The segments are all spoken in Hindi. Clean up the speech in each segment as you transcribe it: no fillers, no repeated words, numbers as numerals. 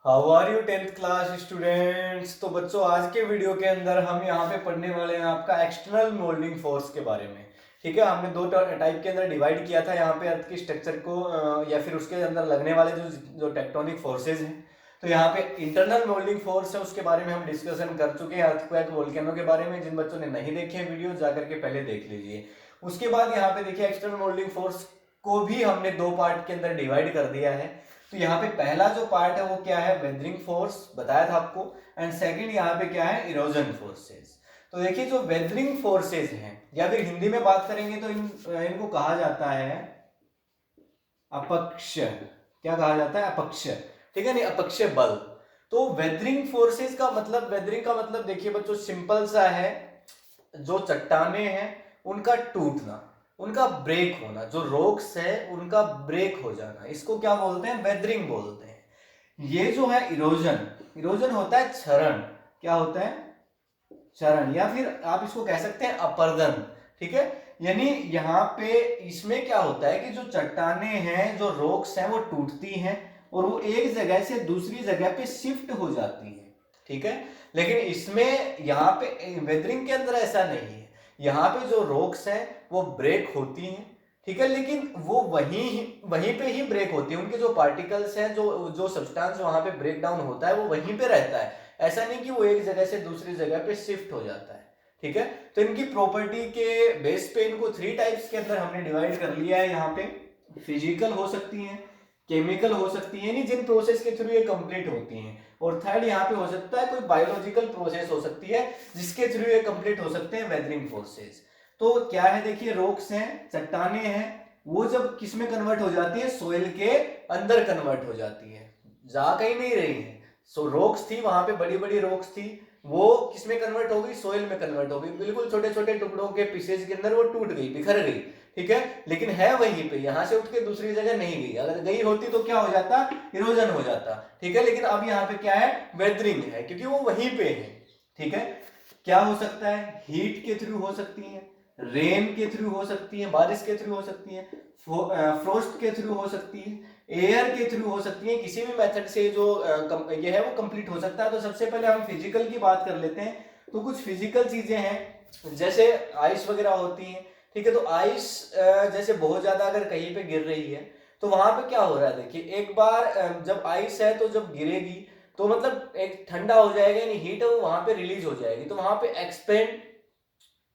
How are you 10th class students. तो बच्चों, आज के वीडियो के अंदर हम यहाँ पे पढ़ने वाले हैं आपका एक्सटर्नल मोल्डिंग फोर्स के बारे में। ठीक है, हमने दो टाइप के अंदर डिवाइड किया था यहाँ पे अर्थ की स्ट्रक्चर को, या फिर उसके अंदर लगने वाले जो जो टेक्टोनिक फोर्सेज हैं। तो यहाँ पे इंटरनल मोल्डिंग फोर्स है, उसके बारे में हम डिस्कशन कर चुके हैं, अर्थक्वेक वोल्केनो के बारे में। जिन बच्चों ने नहीं देखे हैं वीडियो, जाकर के पहले देख लीजिए। उसके बाद यहाँ पे देखिए, एक्सटर्नल मोल्डिंग फोर्स को भी हमने दो पार्ट के अंदर डिवाइड कर दिया है। तो यहाँ पे पहला जो पार्ट है वो क्या है, वेदरिंग फोर्स बताया था आपको। एंड सेकंड यहाँ पे क्या है, इरोजन फोर्सेस। तो देखिए, जो वेदरिंग फोर्सेस हैं, या फिर हिंदी में बात करेंगे तो इनको कहा जाता है अपक्ष। क्या कहा जाता है, अपक्ष। ठीक है, नहीं, अपक्ष बल। तो वेदरिंग फोर्सेस का मतलब, वेदरिंग का मतलब देखिए बच्चों, सिंपल सा है। जो चट्टाने हैं उनका टूटना, उनका ब्रेक होना, जो रॉक्स है उनका ब्रेक हो जाना, इसको क्या बोलते हैं, वेदरिंग बोलते हैं। ये जो है इरोजन, इरोजन होता है क्षरण। क्या होता है, क्षरण, या फिर आप इसको कह सकते हैं अपर्दन। ठीक है, यानी यहाँ पे इसमें क्या होता है कि जो चट्टाने हैं, जो रॉक्स हैं, वो टूटती हैं और वो एक जगह से दूसरी जगह पे शिफ्ट हो जाती है। ठीक है, लेकिन इसमें यहाँ पे वेदरिंग के अंदर ऐसा नहीं है। यहाँ पे जो रॉक्स हैं वो ब्रेक होती हैं। ठीक है, लेकिन वो वहीं वहीं पे ही ब्रेक होती है। उनके जो पार्टिकल्स हैं, जो जो सब्सटेंस वहां पे ब्रेक डाउन होता है, वो वहीं पे रहता है। ऐसा नहीं कि वो एक जगह से दूसरी जगह पे शिफ्ट हो जाता है। ठीक है, तो इनकी प्रॉपर्टी के बेस पे इनको थ्री टाइप्स के अंदर हमने डिवाइड कर लिया है। यहाँ पे फिजिकल हो सकती हैं, केमिकल हो सकती है, यानी जिन प्रोसेस के थ्रू ये कंप्लीट होती हैं। और थर्ड यहाँ पे हो सकता है कोई बायोलॉजिकल प्रोसेस हो सकती है, जिसके थ्रू ये कंप्लीट हो सकते हैं, वेदरिंग फोर्सेस। तो क्या है, देखिए, रॉक्स हैं, चट्टाने हैं, वो जब किस में कन्वर्ट हो जाती है, सोइल के अंदर कन्वर्ट हो जाती है, जा कहीं नहीं रही है। सो रॉक्स थी वहां पे, बड़ी बड़ी रॉक्स थी, वो किस में कन्वर्ट हो गई, सोइल में कन्वर्ट हो गई, बिल्कुल छोटे छोटे टुकड़ों के पीसेज के अंदर वो टूट गई, बिखर गई। ठीक है, लेकिन है वहीं पे, यहां से उठ के दूसरी जगह नहीं गई। अगर गई होती तो क्या हो जाता, इरोजन हो जाता। ठीक है, लेकिन अब यहाँ पे क्या है, वेदरिंग है, क्योंकि वो वहीं पे है। ठीक है, क्या हो सकता है, हीट के थ्रू हो सकती है, रेन के थ्रू हो सकती है, बारिश के थ्रू हो सकती है, फ्रोस्ट के थ्रू हो सकती है, एयर के थ्रू हो सकती है। किसी भी मेथड से जो ये है वो कंप्लीट हो सकता है। तो सबसे पहले हम फिजिकल की बात कर लेते हैं। तो कुछ फिजिकल चीजें हैं, जैसे आइस वगैरह होती हैं। ठीक है, तो आइस जैसे बहुत ज्यादा अगर कहीं पे गिर रही है, तो वहां पे क्या हो रहा है, देखिए, एक बार जब आइस है तो जब गिरेगी तो मतलब एक ठंडा हो जाएगा, यानी हीट है वो वहां पे रिलीज हो जाएगी। तो वहां पे एक्सपेंड,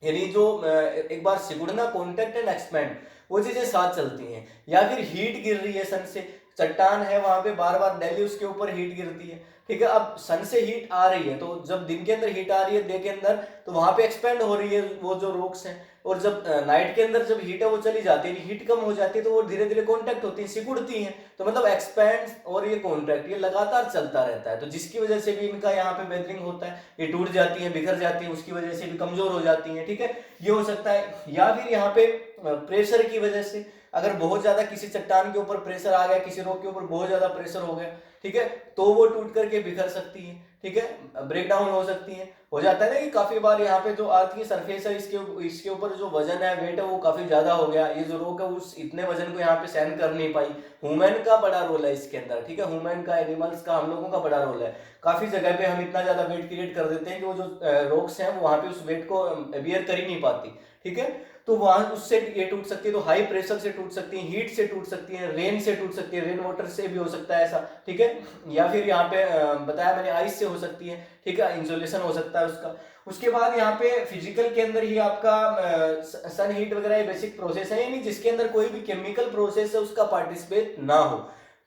यानी जो एक बार सिकुड़ना, कॉन्टेक्ट एंड एक्सपेंड, वो चीजें साथ चलती हैं। या फिर हीट गिर रही है सन से, चट्टान है वहां पे, बार बार डेली उसके ऊपर हीट गिरती है। ठीक है, अब सन से हीट आ रही है, तो जब दिन के अंदर हीट आ रही है डे के अंदर, तो वहां पे एक्सपेंड हो रही है वो जो रॉक्स हैं। और जब नाइट के अंदर जब हीट है वो चली जाती है, हीट कम हो जाती है, तो वो धीरे धीरे कॉन्टेक्ट होती है, सिकुड़ती हैं। तो मतलब एक्सपेंड और ये कॉन्ट्रैक्ट, ये लगातार चलता रहता है। तो जिसकी वजह से भी इनका यहाँ पे वेदरिंग होता है, ये टूट जाती है, बिखर जाती है, उसकी वजह से भी कमजोर हो जाती है। ठीक है, ये हो सकता है। या फिर यहाँ पे प्रेशर की वजह से, अगर बहुत ज्यादा किसी चट्टान के ऊपर प्रेशर आ गया, किसी रॉक के ऊपर बहुत ज्यादा प्रेशर हो गया, ठीक है, तो वो टूट करके बिखर सकती है। ठीक है, ब्रेक डाउन हो सकती है। हो जाता है ना कि काफी बार यहाँ पे जो अर्थ की सरफेस है, इसके ऊपर जो वजन है, वेट है, वो काफी ज्यादा हो गया, ये जो रॉक है उस इतने वजन को यहाँ पे सहन कर नहीं पाई। ह्यूमन का बड़ा रोल है इसके अंदर। ठीक है, ह्यूमन का, एनिमल्स का, हम लोगों का बड़ा रोल है। काफी जगह पे हम इतना ज्यादा वेट क्रिएट कर देते हैं कि वो जो रॉक्स हैं वो वहां पे उस वेट को बियर कर ही नहीं पाती। ठीक है, तो वहां उससे ये टूट सकती है। तो हाई प्रेशर से टूट सकती है, हीट से टूट सकती है, रेन से टूट सकती है, रेन वाटर से भी हो सकता है ऐसा। ठीक है, या फिर यहाँ पे बताया मैंने, आइस से हो सकती है। ठीक है, इंसुलेशन हो सकता है उसका। उसके बाद यहाँ पे फिजिकल के अंदर ही आपका सन हीट वगैरह ये बेसिक प्रोसेस है, यानी जिसके अंदर कोई भी केमिकल प्रोसेस है उसका पार्टिसिपेट ना हो,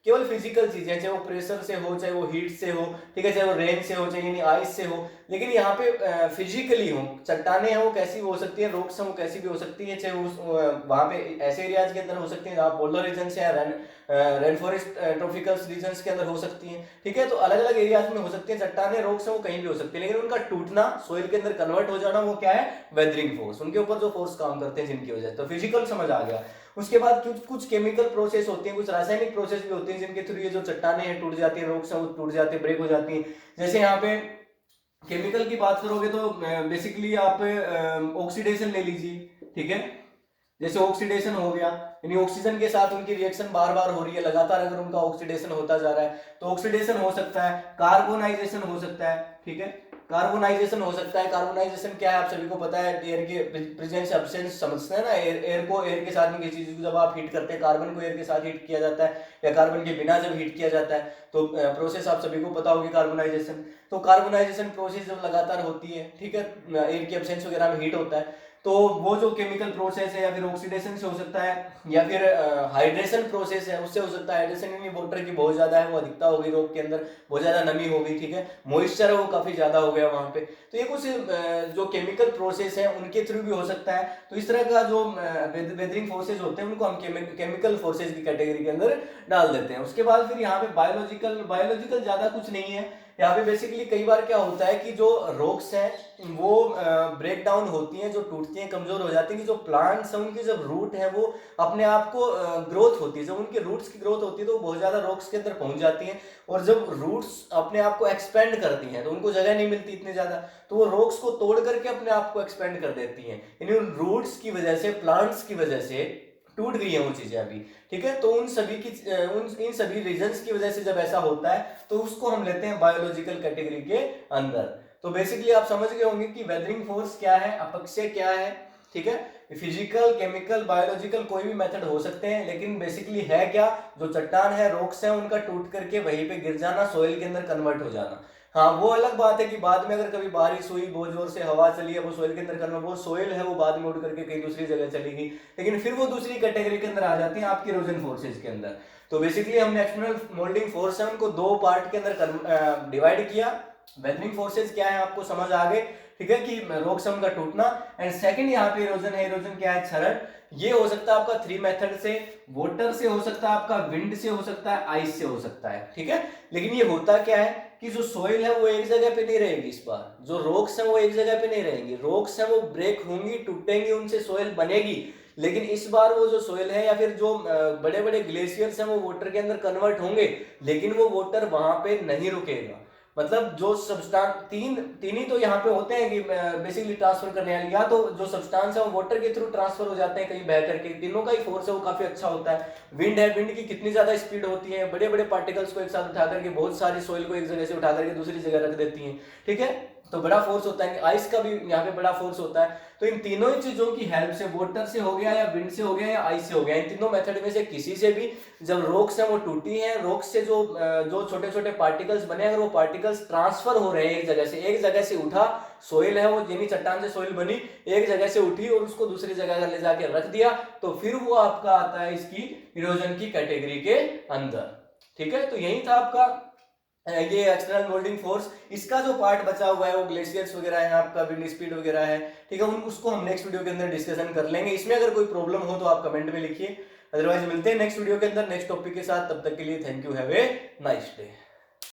केवल फिजिकल चीजें, चाहे वो प्रेशर से हो, चाहे वो हीट से हो, ठीक है, चाहे वो रेन से हो, चाहे यानी आइस से हो। लेकिन यहाँ पे फिजिकली हो, चट्टाने हैं वो कैसी भी हो सकती है, रॉक्स हैं वो कैसी भी हो सकती है, चाहे वो वहां पे ऐसे एरियाज के अंदर हो सकते हैं जहाँ पोलर रीजन से, रेन फॉरेस्ट ट्रॉपिकल रीजन के अंदर हो सकती हैं। ठीक है, तो अलग अलग एरियाज में हो सकती है चट्टाने, रॉक्स हैं वो कहीं भी हो सकती है, लेकिन उनका टूटना, सोइल के अंदर कन्वर्ट हो जाना, वो क्या है, वेदरिंग फोर्स, उनके ऊपर जो फोर्स काम करते हैं जिनकी वजह से। तो फिजिकल समझ आ गया। उसके बाद कुछ कुछ केमिकल प्रोसेस होती है, कुछ रासायनिक प्रोसेस भी होती है, जिनके थ्रू ये जो चट्टाने हैं टूट जाती है, रॉक्स हैं वो टूट जाती है, ब्रेक हो जाती है। जैसे यहाँ पे केमिकल की बात करोगे तो बेसिकली आप ऑक्सीडेशन ले लीजिए। ठीक है, जैसे ऑक्सीडेशन हो गया, यानी ऑक्सीजन के साथ उनकी रिएक्शन बार बार हो रही है लगातार, अगर उनका ऑक्सीडेशन होता जा रहा है तो ऑक्सीडेशन हो सकता है, कार्बोनाइजेशन हो सकता है, ठीक है, कार्बोनाइजेशन हो सकता है। कार्बोनाइजेशन क्या है आप सभी को पता है, एयर के प्रेजेंस एब्सेंस समझते हैं ना, एयर को एयर के साथ में किसी चीज को जब आप हीट करते हैं, कार्बन को एयर के साथ हीट किया जाता है या कार्बन के बिना जब हीट किया जाता है तो प्रोसेस आप सभी को पता होगी कार्बोनाइजेशन। तो कार्बोनाइजेशन प्रोसेस जब लगातार होती है, ठीक है, एयर के एब्सेंस वगैरह में हीट होता है, तो वो जो केमिकल प्रोसेस है या फिर ऑक्सीडेशन से हो सकता है या फिर हाइड्रेशन प्रोसेस है उससे हो सकता है। हाइड्रेशन यानी वाटर की बहुत ज्यादा है, वो अधिकता होगी रोग के अंदर, बहुत ज्यादा नमी होगी, ठीक है, मॉइस्चर है वो काफी ज्यादा हो गया वहां पे, तो ये कुछ जो केमिकल प्रोसेस है उनके थ्रू भी हो सकता है। तो इस तरह का जो वेदरिंग फोर्सेज होते हैं उनको हम केमिकल फोर्सेज की कैटेगरी के अंदर डाल देते हैं। उसके बाद फिर यहाँ पे बायोलॉजिकल ज्यादा कुछ नहीं है यहाँ पे। बेसिकली कई बार क्या होता है कि जो रॉक्स हैं वो ब्रेक डाउन होती हैं, जो टूटती हैं, कमजोर हो जाती हैं, कि जो प्लांट्स हैं उनकी जब रूट है वो अपने आप को ग्रोथ होती है, जब उनके रूट्स की ग्रोथ होती है तो वो बहुत ज्यादा रॉक्स के अंदर पहुंच जाती हैं, और जब रूट्स अपने आप को एक्सपेंड करती हैं तो उनको जगह नहीं मिलती इतनी ज्यादा, तो वो रॉक्स को तोड़ करके अपने आप को एक्सपेंड कर देती हैं। यानी उन रूट्स की वजह से, प्लांट्स की वजह से टूट गई है वो चीजें अभी, ठीक है। तो उन सभी की इन सभी रीजंस की वजह से जब ऐसा होता है तो उसको हम लेते हैं बायोलॉजिकल कैटेगरी के अंदर। तो बेसिकली आप समझ गए होंगे कि वेदरिंग फोर्स क्या है, अपक्षय क्या है, ठीक है। फिजिकल, केमिकल, बायोलॉजिकल कोई भी मेथड हो सकते हैं, लेकिन बेसिकली है क्या, जो चट्टान है, रॉक्स है, उनका टूट करके वहीं पे गिर जाना, सोइल के अंदर कन्वर्ट हो जाना। हाँ, वो अलग बात है कि बाद में अगर कभी बारिश हुई, बहुत जोर से हवा चली है, वो सोइल के अंदर कन्वर्ट, वो सोइल है वो बाद में उड़ करके कहीं दूसरी जगह चलेगी, लेकिन फिर वो दूसरी कैटेगरी के अंदर आ जाती है आपकी इरोजन फोर्सेज के अंदर। तो बेसिकली हमने एक्सटर्नल मोल्डिंग फोर्स है उनको दो पार्ट के अंदर डिवाइड किया। वेदरिंग फोर्सेज क्या है आपको समझ आ गए, ठीक है, कि रॉक्सम का टूटना, एंड सेकंड यहाँ पे इरोजन है। इरोजन क्या है, क्षरण। ये हो सकता है आपका थ्री मेथड से, वाटर से हो सकता है, आपका विंड से हो सकता है, आइस से हो सकता है, ठीक है। लेकिन ये होता क्या है कि जो सोइल है वो एक जगह पे नहीं रहेगी, इस बार जो रॉक्स है वो एक जगह पे नहीं रहेंगी, रॉक्स है वो ब्रेक होंगी, टूटेंगी, उनसे सोइल बनेगी, लेकिन इस बार वो जो सोइल है या फिर जो बड़े बड़े ग्लेशियर्स हैं वो वाटर के अंदर कन्वर्ट होंगे, लेकिन वो वाटर वहां पे नहीं रुकेगा। मतलब जो सब्सटेंस तीन ही तो यहाँ पे होते हैं कि बेसिकली ट्रांसफर करने वाले, या तो जो सब्सटेंस है वो वाटर के थ्रू ट्रांसफर हो जाते हैं कहीं बह करके, तीनों का ही फोर्स है वो काफी अच्छा होता है। विंड है, विंड की कितनी ज्यादा स्पीड होती है, बड़े बड़े पार्टिकल्स को एक साथ उठा करके बहुत सारी सोइल को एक जगह से उठा करके दूसरी जगह रख देती है, ठीक है, तो बड़ा फोर्स होता है। आइस का भी यहाँ पे बड़ा फोर्स होता है। तो इन तीनों ही चीजों की हेल्प से, वाटर से हो गया या विंड से हो गया या आइस से हो गया, इन तीनों मेथड में से किसी से भी जब रॉक्स है वो टूटी है, रॉक्स से जो छोटे छोटे पार्टिकल्स बने, अगर वो पार्टिकल्स ट्रांसफर हो रहे हैं एक जगह से उठा, सोइल है वो यानी चट्टान से सोइल बनी, एक जगह से उठी और उसको दूसरी जगह ले जाके रख दिया, तो फिर वो आपका आता है इसकी इरोजन की कैटेगरी के अंदर, ठीक है। तो यही था आपका ये एक्सटर्नल मोल्डिंग फोर्स। इसका जो पार्ट बचा हुआ है वो ग्लेशियर्स वगैरह है, आपका विंड स्पीड वगैरह है, ठीक है, उसको हम नेक्स्ट वीडियो के अंदर डिस्कशन कर लेंगे। इसमें अगर कोई प्रॉब्लम हो तो आप कमेंट में लिखिए, अदरवाइज मिलते हैं नेक्स्ट वीडियो के अंदर नेक्स्ट टॉपिक के साथ। तब तक के लिए thank you, have a nice day.